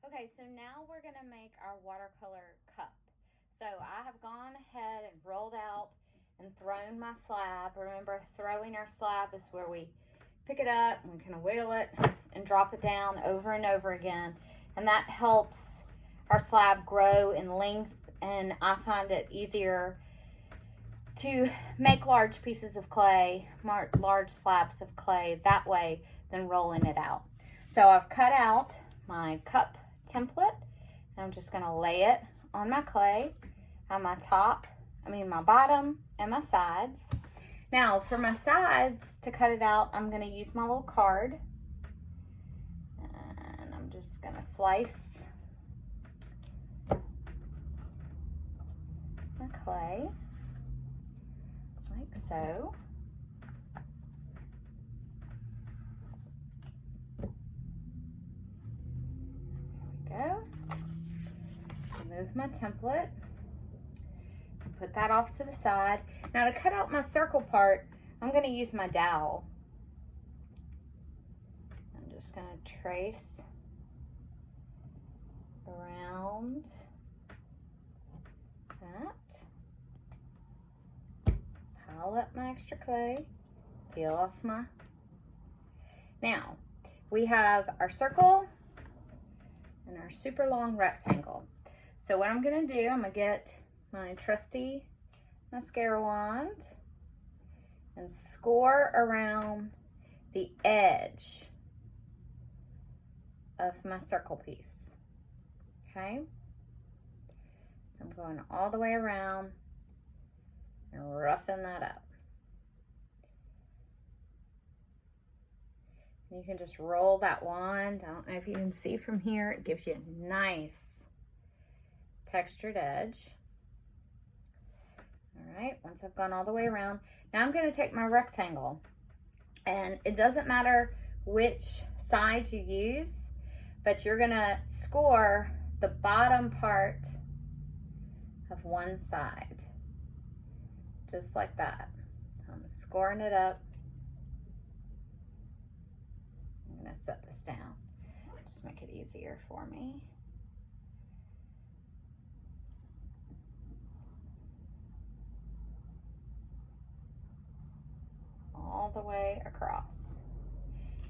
Okay, so now we're gonna make our watercolor cup. So I have gone ahead and rolled out and thrown my slab. Remember, throwing our slab is where we pick it up and kind of wiggle it and drop it down over and over again. And that helps our slab grow in length, and I find it easier to make large pieces of clay, large slabs of clay that way than rolling it out. So I've cut out my cup template, and I'm just going to lay it on my clay on my my bottom and my sides. Now for my sides, to cut it out, I'm going to use my little card, and I'm just going to slice my clay like so. Go. Remove my template and put that off to the side. Now to cut out my circle part, I'm going to use my dowel. I'm just going to trace around that. Pile up my extra clay. Peel off my... Now, we have our circle and our super long rectangle. So what I'm gonna do, I'm gonna get my trusty mascara wand and score around the edge of my circle piece, okay? So I'm going all the way around and roughing that up. You can just roll that wand. I don't know if you can see from here. It gives you a nice textured edge. All right, once I've gone all the way around, now I'm going to take my rectangle. And it doesn't matter which side you use, but you're going to score the bottom part of one side. Just like that. I'm scoring it up. I'm going to set this down, just make it easier for me. All the way across.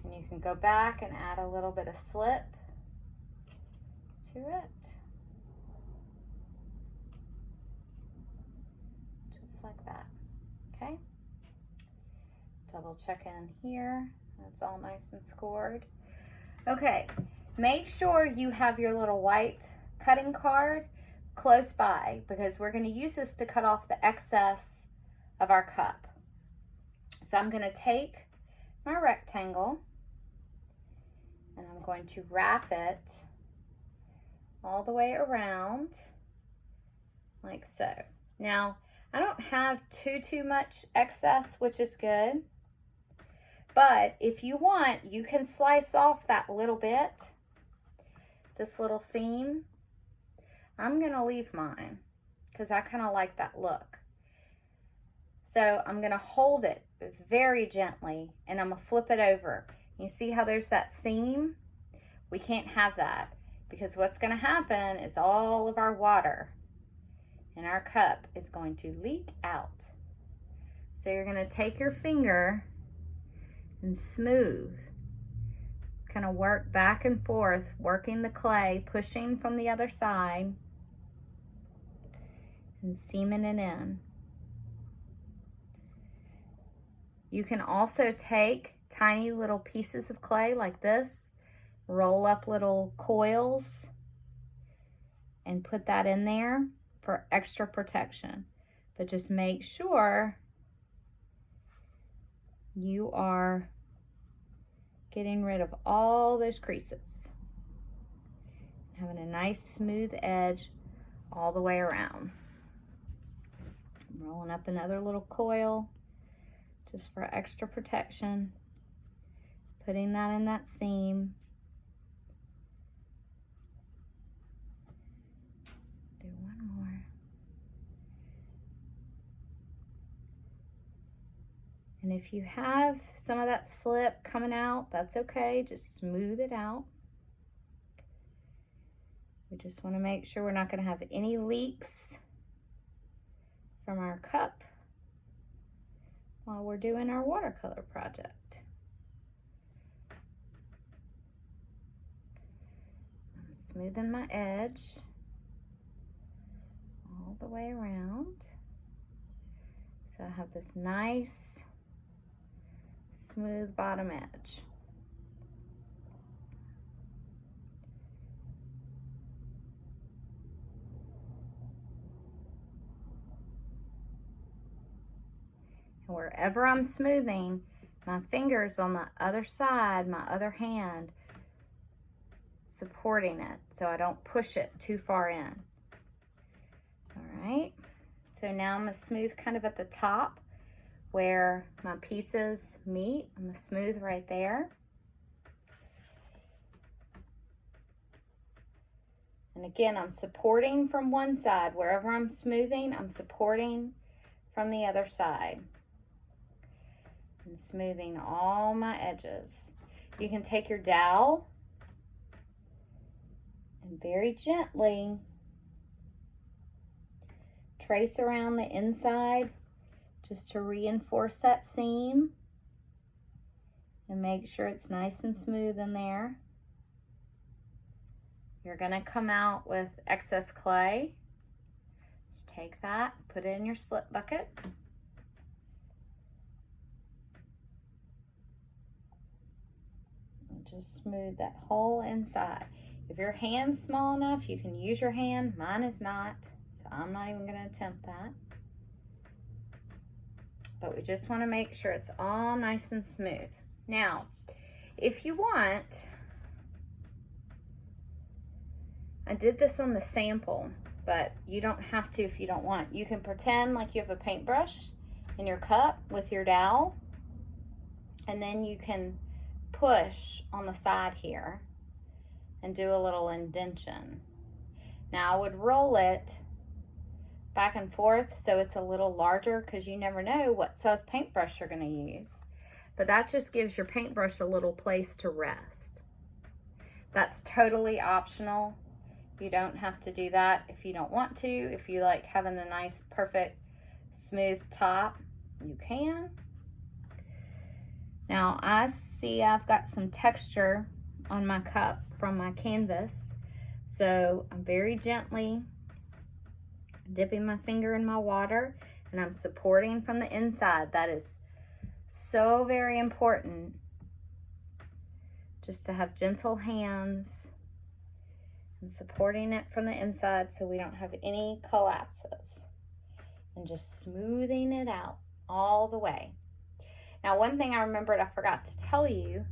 And you can go back and add a little bit of slip to it. Just like that, okay? Double check in here. That's all nice and scored. Okay, make sure you have your little white cutting card close by, because we're going to use this to cut off the excess of our cup. So I'm going to take my rectangle and I'm going to wrap it all the way around like so. Now, I don't have too much excess, which is good. But if you want, you can slice off that little bit, this little seam. I'm going to leave mine because I kind of like that look. So I'm going to hold it very gently and I'm going to flip it over. You see how there's that seam? We can't have that, because what's going to happen is all of our water in our cup is going to leak out. So you're going to take your finger and smooth, kind of work back and forth, working the clay, pushing from the other side and seaming it in. You can also take tiny little pieces of clay like this, roll up little coils and put that in there for extra protection. But just make sure you are getting rid of all those creases, having a nice smooth edge all the way around. I'm rolling up another little coil just for extra protection, putting that in that seam. Do one more. And if you have some of that slip coming out, that's okay. Just smooth it out. We just want to make sure we're not going to have any leaks from our cup while we're doing our watercolor project. I'm smoothing my edge all the way around. So I have this nice smooth bottom edge. And wherever I'm smoothing, my fingers on the other side, my other hand, supporting it so I don't push it too far in. All right, so now I'm gonna smooth kind of at the top where my pieces meet. I'm gonna smooth right there. And again, I'm supporting from one side. Wherever I'm smoothing, I'm supporting from the other side. And smoothing all my edges. You can take your dowel and very gently trace around the inside just to reinforce that seam and make sure it's nice and smooth in there. You're gonna come out with excess clay. Just take that, put it in your slip bucket. And just smooth that whole inside. If your hand's small enough, you can use your hand. Mine is not, so I'm not even gonna attempt that. But we just wanna make sure it's all nice and smooth. Now, if you want, I did this on the sample, but you don't have to if you don't want. You can pretend like you have a paintbrush in your cup with your dowel, and then you can push on the side here and do a little indentation. Now I would roll it back and forth so it's a little larger, because you never know what size paintbrush you're gonna use. But that just gives your paintbrush a little place to rest. That's totally optional. You don't have to do that if you don't want to. If you like having the nice, perfect, smooth top, you can. Now I see I've got some texture on my cup from my canvas. So I'm very gently dipping my finger in my water, and I'm supporting from the inside. That is so very important, just to have gentle hands and supporting it from the inside so we don't have any collapses, and just smoothing it out all the way. Now, one thing I remembered I forgot to tell you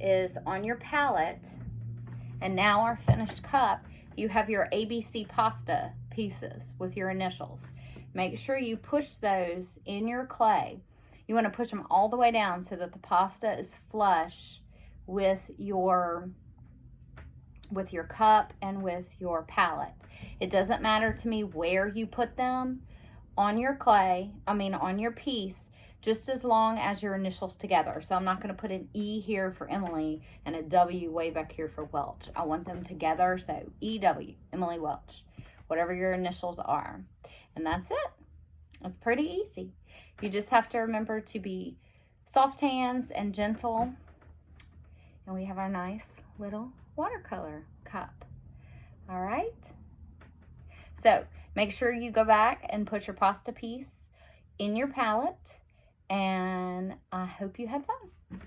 is on your palette, and now our finished cup, you have your ABC pasta pieces with your initials. Make sure you push those in your clay. You want to push them all the way down so that the pasta is flush with your cup and with your palette. It doesn't matter to me where you put them on your clay, on your piece, just as long as your initials together. So I'm not going to put an E here for Emily and a W way back here for Welch. I want them together, so EW, Emily Welch, whatever your initials are. And that's it. It's pretty easy. You just have to remember to be soft hands and gentle. And we have our nice little watercolor cup. All right. So make sure you go back and put your pasta piece in your palette, and I hope you had fun.